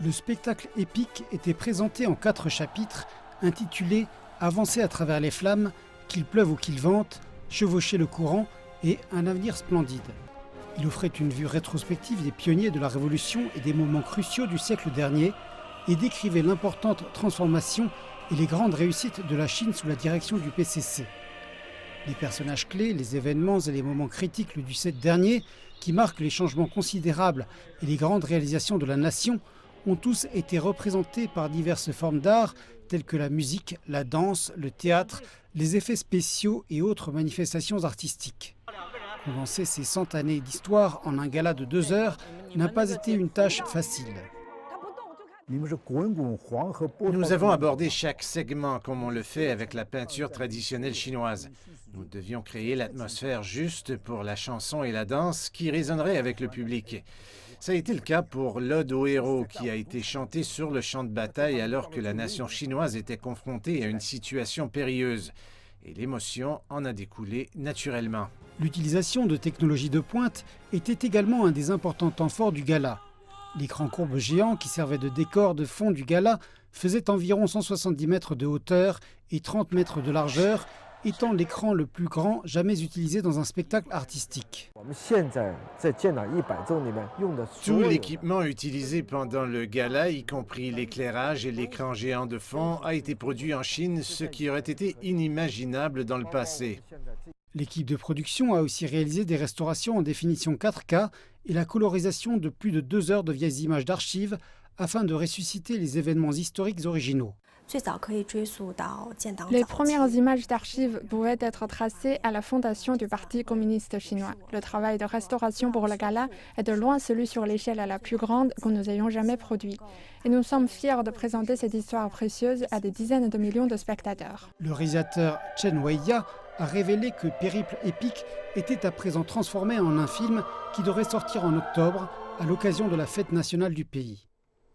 Le spectacle épique était présenté en 4 chapitres, intitulés « Avancer à travers les flammes, qu'il pleuve ou qu'il vente, chevaucher le courant et un avenir splendide ». Il offrait une vue rétrospective des pionniers de la Révolution et des moments cruciaux du siècle dernier et décrivait l'importante transformation et les grandes réussites de la Chine sous la direction du PCC. Les personnages clés, les événements et les moments critiques du siècle dernier, qui marquent les changements considérables et les grandes réalisations de la nation, ont tous été représentés par diverses formes d'art telles que la musique, la danse, le théâtre, les effets spéciaux et autres manifestations artistiques. Condenser ces 100 années d'histoire en un gala de 2 heures n'a pas été une tâche facile. Nous avons abordé chaque segment comme on le fait avec la peinture traditionnelle chinoise. Nous devions créer l'atmosphère juste pour la chanson et la danse qui résonnerait avec le public. Ça a été le cas pour l'Ode aux héros qui a été chantée sur le champ de bataille alors que la nation chinoise était confrontée à une situation périlleuse. Et l'émotion en a découlé naturellement. L'utilisation de technologies de pointe était également un des importants temps forts du gala. L'écran courbe géant qui servait de décor de fond du gala faisait environ 170 mètres de hauteur et 30 mètres de largeur, étant l'écran le plus grand jamais utilisé dans un spectacle artistique. Tout l'équipement utilisé pendant le gala, y compris l'éclairage et l'écran géant de fond, a été produit en Chine, ce qui aurait été inimaginable dans le passé. L'équipe de production a aussi réalisé des restaurations en définition 4K et la colorisation de plus de 2 heures de vieilles images d'archives afin de ressusciter les événements historiques originaux. Les premières images d'archives pouvaient être tracées à la fondation du Parti communiste chinois. Le travail de restauration pour le gala est de loin celui sur l'échelle la plus grande que nous ayons jamais produit. Et nous sommes fiers de présenter cette histoire précieuse à des dizaines de millions de spectateurs. Le réalisateur Chen Weiya a révélé que Périple épique était à présent transformé en un film qui devrait sortir en octobre à l'occasion de la fête nationale du pays.